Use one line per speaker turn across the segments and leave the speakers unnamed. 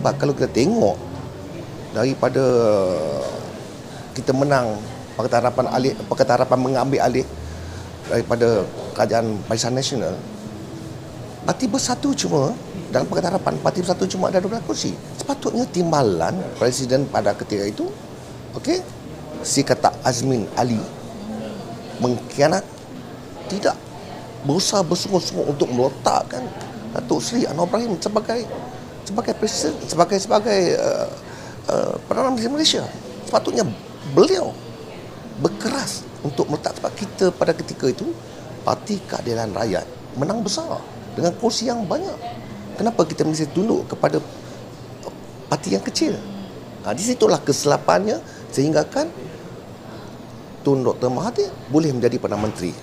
Sebab kalau kita tengok daripada kita menang Pakatan Harapan mengambil alih daripada Kerajaan Barisan Nasional, parti bersatu cuma dalam Pakatan Harapan, parti bersatu cuma ada 12 kursi. Sepatutnya timbalan Presiden pada ketika itu, okey, si kata Azmin Ali mengkhianat, tidak berusaha bersungguh-sungguh untuk meletakkan Datuk Seri Anwar Ibrahim sebagai presiden, sebagai Perdana Menteri Malaysia. Sepatutnya beliau berkeras untuk meletak, sebab kita pada ketika itu Parti Keadilan Rakyat menang besar dengan kursi yang banyak. Kenapa kita mesti tunduk kepada parti yang kecil? Di situlah kesilapannya, sehingga kan Tun Dr. Mahathir boleh menjadi Perdana Menteri.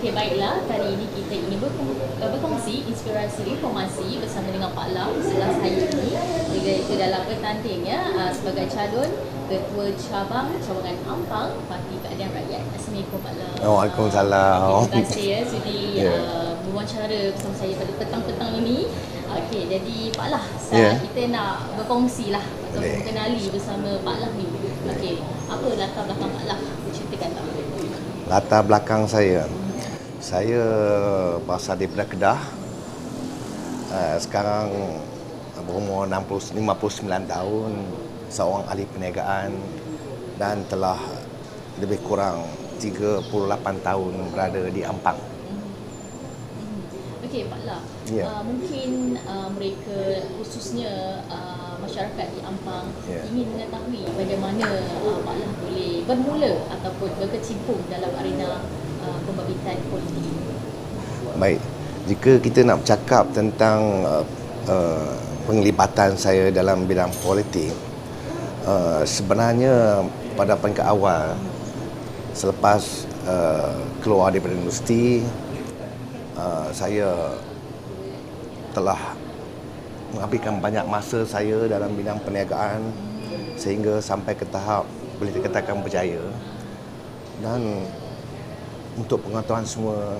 Okey, baiklah. Kali ini kita ingin berkongsi inspirasi reformasi bersama dengan Pak Lam sebelah saya ini, iaitu dalam bertandingnya sebagai calon Ketua Cawangan Ampang Parti Keadilan Rakyat. Assalamualaikum Pak Lam.
Waalaikumsalam.
Terima kasih sudi berwawancara bersama saya pada petang-petang ini. Okey, jadi Pak Lah, kita nak berkongsi lah atau mengenali bersama Pak Lah ni. Okey, apa latar belakang Pak Lah? Ceritakan tak?
Latar belakang saya berasal daripada Kedah. Sekarang berumur 59 tahun, seorang ahli perniagaan dan telah lebih kurang 38 tahun berada di Ampang.
Okey, Pak Lah. Mungkin mereka, khususnya masyarakat di Ampang, ingin mengetahui bagaimana Pak Lah boleh bermula ataupun berkecimpung dalam arena pembabitan politik ini.
Baik, jika kita nak bercakap tentang penglibatan saya dalam bidang politik, sebenarnya pada peringkat awal selepas keluar daripada universiti, saya telah menghabiskan banyak masa saya dalam bidang perniagaan sehingga sampai ke tahap boleh dikatakan berjaya. Dan untuk pengetahuan semua,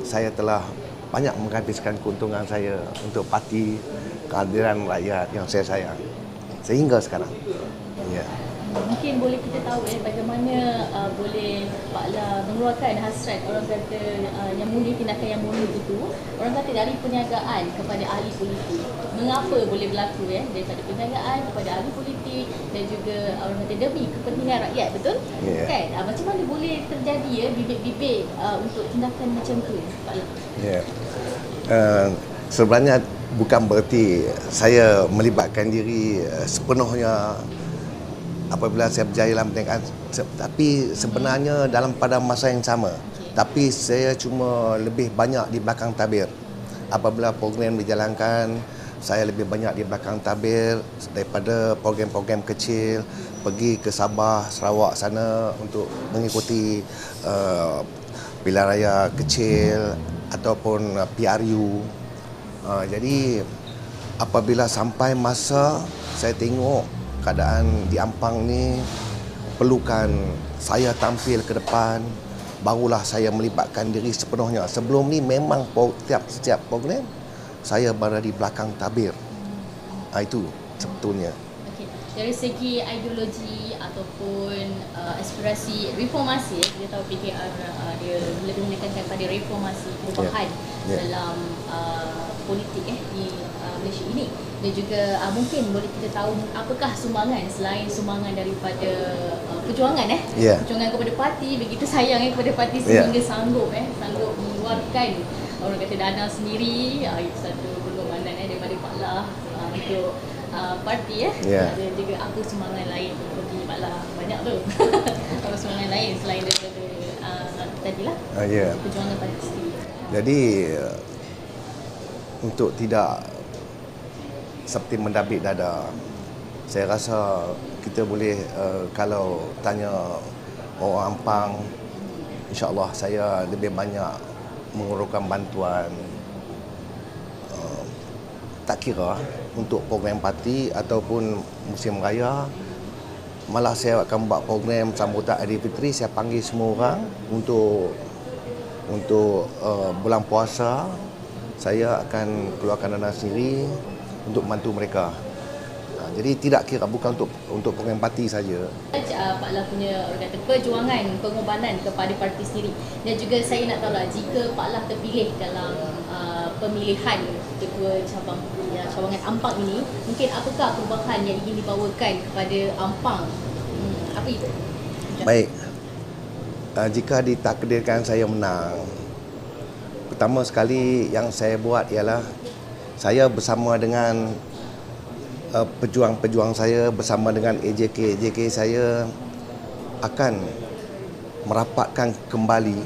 saya telah banyak menghabiskan keuntungan saya untuk Parti Keadilan Rakyat yang saya sayang sehingga sekarang.
Mungkin boleh kita tahu bagaimana boleh Pak Lah mengeluarkan hasrat, orang kata yang mulia, tindakan yang mulia itu, orang kata dari perniagaan kepada ahli politik. Mengapa boleh berlaku daripada perniagaan kepada ahli politik dan juga orang kata demi kepentingan rakyat, betul? Kan? Macam mana boleh terjadi bibit-bibit untuk tindakan macam tu, Pak Lah?
Sebenarnya bukan berarti saya melibatkan diri sepenuhnya apabila saya berjaya dalam perniagaan, tapi sebenarnya pada masa yang sama. Tapi saya cuma lebih banyak di belakang tabir. Apabila program dijalankan, saya lebih banyak di belakang tabir daripada program-program kecil, pergi ke Sabah, Sarawak sana untuk mengikuti pilihan raya kecil ataupun PRU. Jadi apabila sampai masa saya tengok keadaan di Ampang ni perlukan saya tampil ke depan, barulah saya melibatkan diri sepenuhnya. Sebelum ni memang setiap program saya berada di belakang tabir. Itu sebetulnya.
Okay. Dari segi ideologi ataupun aspirasi reformasi, kita tahu PKR dia lebih menekankan pada reformasi, perubahan dalam politik di Malaysia ini. Dan juga mungkin boleh kita tahu apakah sumbangan selain sumbangan daripada perjuangan perjuangan kepada parti, begitu sayang kepada parti sehingga sanggup mengeluarkan orang kata dana sendiri. Itu satu pengorbanan daripada Pak Lah untuk parti dan juga apa sumbangan lain bagi Pak Lah, banyak tu. Apa sumbangan lain selain daripada tadilah perjuangan parti sendiri.
Jadi untuk tidak seperti mendabik dada, saya rasa kita boleh kalau tanya orang Ampang, insya-Allah saya lebih banyak mengurungkan bantuan tak kira untuk program parti ataupun musim raya. Malah saya akan buat program sambutan Aidilfitri. Saya panggil semua orang untuk bulan puasa. Saya akan keluarkan dana sendiri untuk membantu mereka. Jadi tidak kira, bukan untuk program parti saja.
Pak Lah punya orang kata perjuangan, pengorbanan kepada parti sendiri. Dan juga saya nak tahu lah, jika Pak Lah terpilih dalam pemilihan ketua cawangan Ampang ini, mungkin apakah perubahan yang ingin dibawakan kepada Ampang? Apa itu?
Baik. Jika ditakdirkan saya menang, pertama sekali yang saya buat ialah saya bersama dengan pejuang-pejuang saya, bersama dengan AJK saya akan merapatkan kembali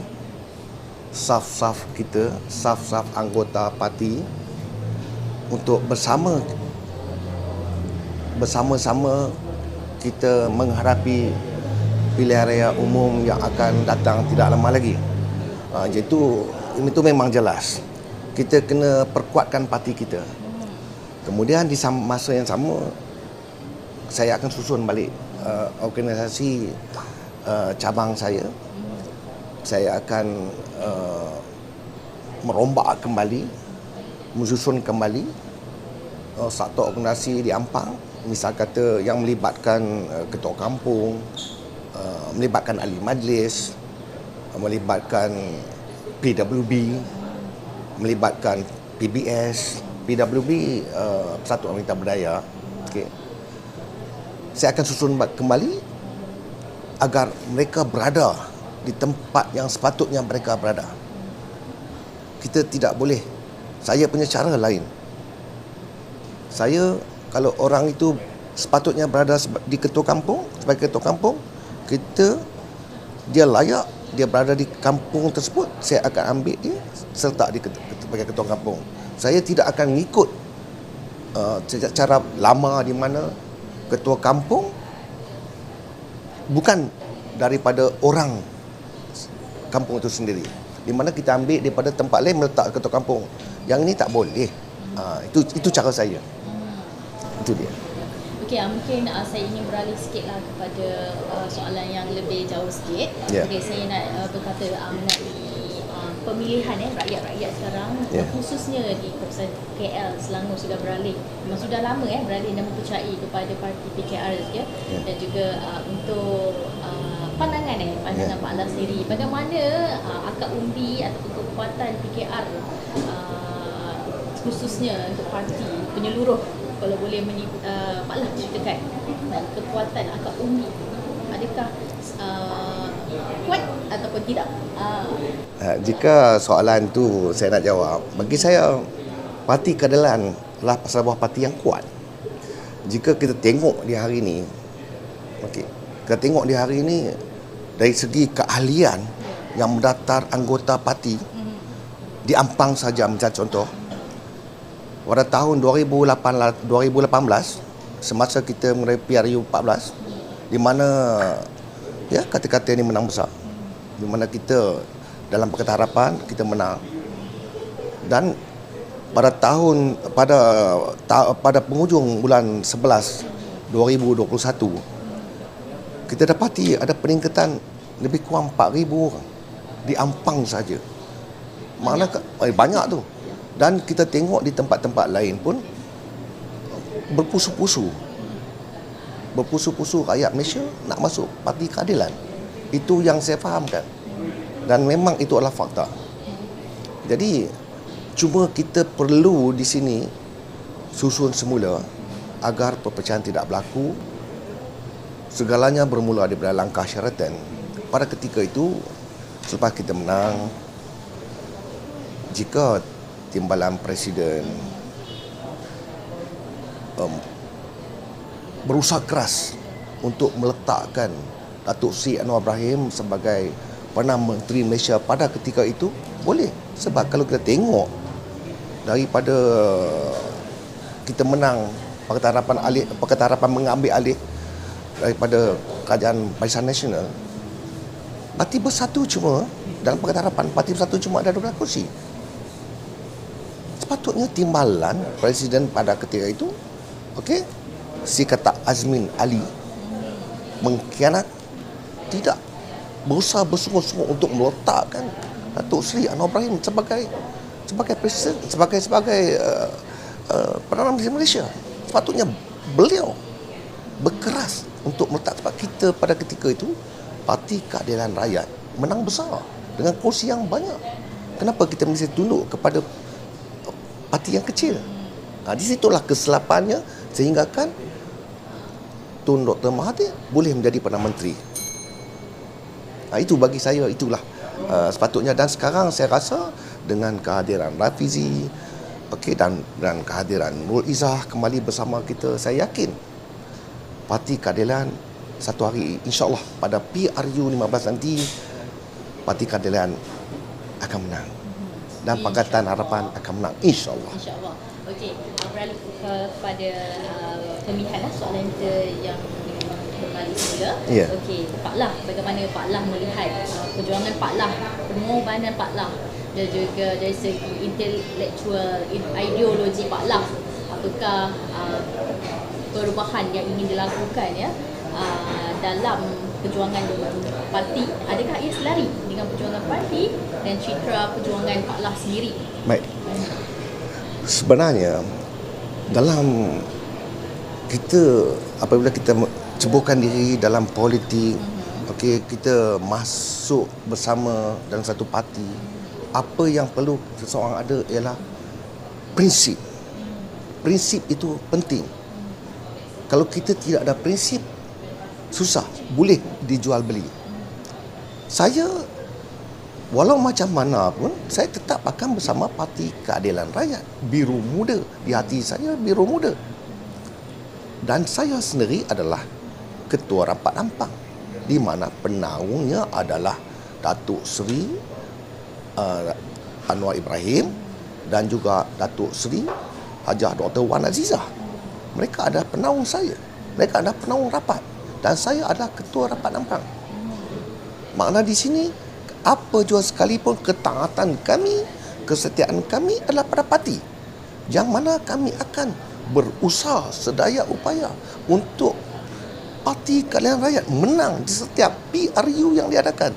saf-saf kita, saf-saf anggota parti untuk bersama-sama kita menghadapi pilihan raya umum yang akan datang tidak lama lagi. Ini tu memang jelas. Kita kena perkuatkan parti kita. Kemudian di masa yang sama, saya akan susun balik organisasi cabang saya. Saya akan merombak kembali, menyusun kembali satu organisasi di Ampang. Misal kata yang melibatkan ketua kampung, melibatkan ahli majlis, melibatkan PWB, melibatkan PBS, PWB, Persatuan Wanita Berdaya. Okay. Saya akan susun kembali agar mereka berada di tempat yang sepatutnya mereka berada. Kita tidak boleh. Saya punya cara lain. Saya, kalau orang itu sepatutnya berada di ketua kampung, sebagai ketua kampung, dia layak, dia berada di kampung tersebut, saya akan ambil dia serta sebagai ketua kampung. Saya tidak akan mengikut cara lama di mana ketua kampung bukan daripada orang kampung itu sendiri. Di mana kita ambil daripada tempat lain meletak ketua kampung. Yang ini tak boleh. Itu cara saya. Itu dia.
Okey, mungkin saya ingin beralih sikitlah kepada soalan yang lebih jauh sikit.
Yeah.
Okey, saya nak berkata mengenai pemilihan rakyat-rakyat sekarang, khususnya di kawasan KL, Selangor sudah beralih, memang sudah lama beralih dan mempercayai kepada parti PKR ya. Dan juga untuk pandangan Pak Lah sendiri, bagaimana akar umbi ataupun kekuatan PKR khususnya untuk parti penyeluruh, kalau boleh Pak Lah ceritakan kekuatan akar umbi, adakah kuat ataupun tidak?
Jika soalan tu saya nak jawab, bagi saya Parti Keadilan adalah sebuah parti yang kuat. Jika kita tengok di hari ini, kita tengok di hari ini dari segi keahlian yang mendaftar anggota parti di Ampang saja, misal contoh, pada tahun 2018 semasa kita mengenai PRU 14, di mana kata-kata ini menang besar, di mana kita dalam Pakatan Harapan kita menang, dan pada penghujung bulan 11 2021 kita dapati ada peningkatan lebih kurang 4,000 orang di Ampang saja. Mana banyak tu. Dan kita tengok di tempat-tempat lain pun berpusu-pusu rakyat Malaysia nak masuk Parti Keadilan. Itu yang saya fahamkan. Dan memang itu adalah fakta. Jadi, cuma kita perlu di sini susun semula agar perpecahan tidak berlaku. Segalanya bermula daripada langkah Sheraton. Pada ketika itu, selepas kita menang, jika timbalan Presiden berusaha keras untuk meletakkan Datuk Seri Anwar Ibrahim sebagai Perdana Menteri Malaysia pada ketika itu, boleh. Sebab kalau kita tengok daripada kita menang Pakatan Harapan mengambil alih daripada Kerajaan Barisan Nasional, Parti Bersatu cuma dalam Pakatan Harapan, Parti Bersatu cuma ada 12 kursi. Sepatutnya timbalan Presiden pada ketika itu, okey, si kata Azmin Ali mengkhianat, tidak berusaha bersungguh-sungguh untuk meletakkan Datuk Seri Anwar Ibrahim sebagai presiden, sebagai Perdana Menteri Malaysia. Sepatutnya beliau berkeras untuk meletak, sebab kita pada ketika itu Parti Keadilan Rakyat menang besar dengan kursi yang banyak. Kenapa kita mesti tunduk kepada parti yang kecil? Di situlah kesilapannya, sehingga kan Tun Dr. Mahathir boleh menjadi Perdana Menteri. Itu bagi saya, itulah sepatutnya. Dan sekarang saya rasa dengan kehadiran Rafizi, dan kehadiran Nurul Izzah kembali bersama kita, saya yakin Parti Keadilan satu hari, insyaAllah pada PRU 15 nanti, Parti Keadilan akan menang. Dan Pakatan Harapan akan menang, insyaAllah.
InsyaAllah. Okey, beralih kepada pemilihan soalan kita yang kembali semula.
Ya.
Okey, Pak Lah, bagaimana Pak Lah melihat perjuangan Pak Lah, pengorbanan Pak Lah, dan juga dari segi intelektual, ideologi Pak Lah, apakah perubahan yang ingin dilakukan dalam perjuangan parti, adakah ia selari dengan perjuangan parti dan citra perjuangan Pak Lah sendiri?
Baik. Sebenarnya dalam kita, apabila kita ceburkan diri dalam politik, kita masuk bersama dalam satu parti, apa yang perlu seseorang ada ialah prinsip. Prinsip itu penting. Kalau kita tidak ada prinsip, susah, boleh dijual beli. Saya, walau macam mana pun, saya tetap akan bersama Parti Keadilan Rakyat. Biru muda, di hati saya biru muda. Dan saya sendiri adalah Ketua Rapat Ampang, di mana penaungnya adalah Datuk Seri Anwar Ibrahim dan juga Datuk Seri Hajah Dr. Wan Azizah. Mereka adalah penaung saya. Mereka adalah penaung rapat. Dan saya adalah Ketua Rapat Ampang. Makna di sini, apa jua sekalipun ketaatan kami, kesetiaan kami adalah pada parti, yang mana kami akan berusaha sedaya upaya untuk Parti Keadilan Rakyat menang di setiap PRU yang diadakan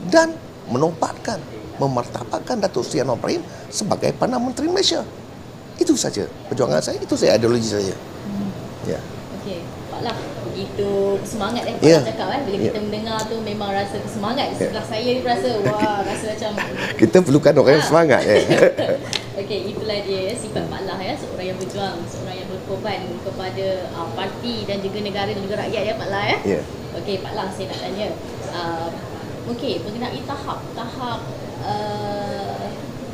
dan menobatkan, memartabatkan Datuk Seri Anwar Ibrahim sebagai Perdana Menteri Malaysia. Itu saja perjuangan saya, itu saya ideologi saya. Ya.
Okey, Pak Lah, begitu semangat Pak Lah cakap bila kita mendengar tu memang rasa semangat. Sebelah saya ni rasa wah, rasa macam
kita perlukan orang yang semangat.
Okey, itulah dia sifat Pak Lah, seorang yang berjuang, seorang yang berkorban kepada parti dan juga negara dan juga rakyat Pak Lah Okey, Pak Lah, saya nak tanya okey, mengenai tahap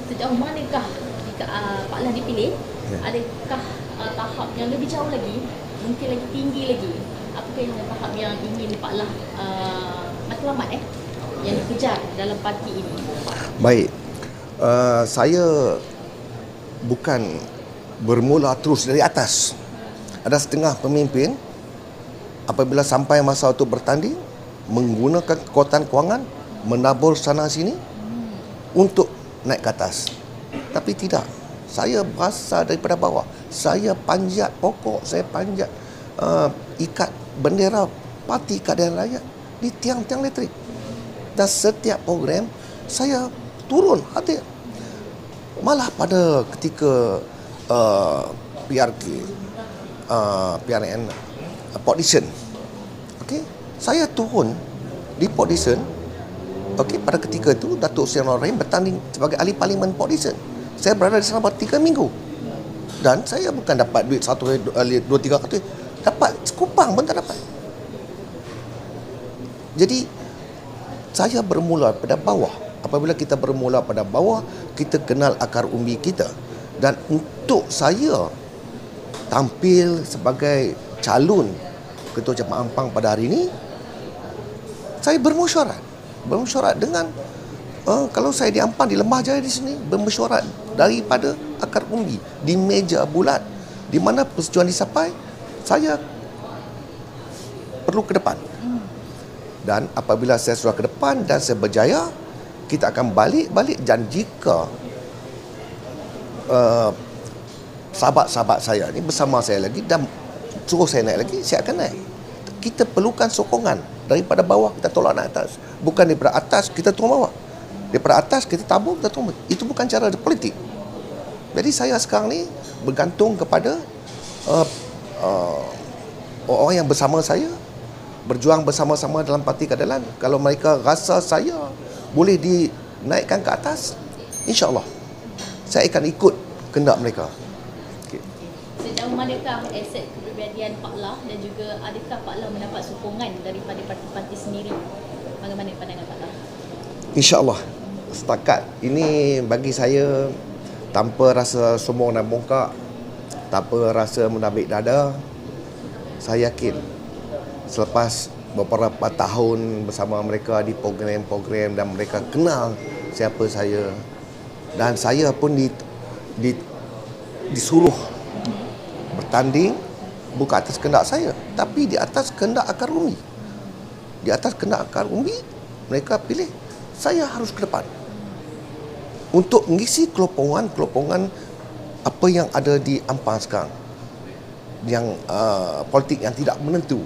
sejauh manakah jika Pak Lah dipilih, adakah tahap yang lebih jauh lagi, mungkin lagi tinggi lagi? Apakah yang tahap yang ingin Pak Lah matlamat yang dikejar dalam parti ini?
Baik, saya bukan bermula terus dari atas. Ada setengah pemimpin apabila sampai masa untuk bertanding menggunakan kekuatan kewangan, menabur sana sini untuk naik ke atas. Tapi tidak, saya berasal daripada bawah. Saya panjat pokok, saya panjat ikat bendera Parti Keadilan Rakyat di tiang-tiang elektrik. Dan setiap program saya turun hadir. Malah pada ketika PRN Port-Dickson, saya turun di Port-Dickson. Pada ketika itu Datuk Seri Anwar Ibrahim bertanding sebagai ahli parlimen Port-Dickson. Saya berada di sana 3 minggu. Dan saya bukan dapat duit 1, 2, 3 ratus, dapat sekupang pun tak dapat. Jadi saya bermula pada bawah. Apabila kita bermula pada bawah, kita kenal akar umbi kita. Dan untuk saya tampil sebagai calon Ketua Cabang Ampang pada hari ini, saya bermesyuarat dengan kalau saya di Ampang, di Lembah Jaya di sini, bermesyuarat daripada akar umbi di meja bulat, di mana persetujuan dicapai, saya perlu ke depan. Dan apabila saya sudah ke depan dan saya berjaya, kita akan balik. Dan jika uh, sahabat-sahabat saya ni bersama saya lagi dan suruh saya naik lagi, saya akan naik. Kita perlukan sokongan daripada bawah, kita tolak naik atas. Bukan daripada atas kita turun bawah. Daripada atas kita tabur, kita turun. Itu bukan cara politik. Jadi saya sekarang ni bergantung kepada orang yang bersama saya, berjuang bersama-sama dalam Parti Keadilan. Kalau mereka rasa saya boleh dinaikkan ke atas, insya-Allah saya akan ikut kehendak mereka.
Sejauh manakah aset kepribadian Pak Lah dan juga adakah Pak Lah mendapat sokongan daripada parti-parti sendiri? Bagaimana pandangan Pak Lah?
InsyaAllah setakat ini bagi saya, tanpa rasa sombong dan bongkak, tanpa rasa menabik dada, saya yakin selepas beberapa tahun bersama mereka di program-program dan mereka kenal siapa saya, dan saya pun disuruh bertanding bukan atas kehendak saya, tapi di atas kehendak akar umbi. Di atas kehendak akar umbi, mereka pilih saya harus ke depan untuk mengisi kelompongan apa yang ada di Ampang sekarang, yang politik yang tidak menentu,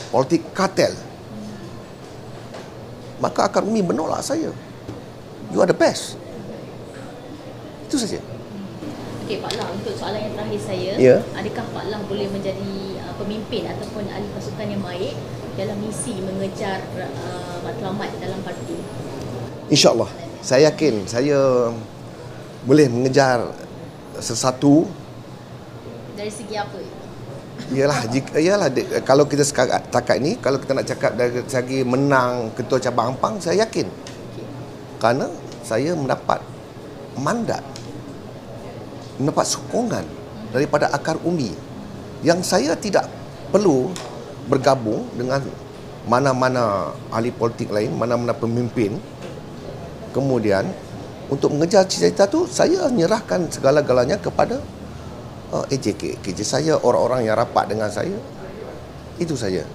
politik kartel. Maka akar umbi menolak saya. You are the best. Itu saja.
Okey Pak Lah, untuk soalan yang terakhir saya,
Ya.
adakah Pak Lah boleh menjadi pemimpin ataupun ahli pasukan yang baik dalam misi mengejar matlamat dalam parti?
InsyaAllah. Saya yakin saya boleh mengejar sesuatu.
Dari segi apa?
Kalau kita setakat ini, kalau kita nak cakap dari segi menang ketua cabang Ampang, saya yakin. Kerana saya mendapat mandat, mendapat sokongan daripada akar umbi, yang saya tidak perlu bergabung dengan mana-mana ahli politik lain, mana-mana pemimpin. Kemudian untuk mengejar cita-cita tu, saya menyerahkan segala-galanya kepada AJK. Kerja saya, orang-orang yang rapat dengan saya. Itu saja.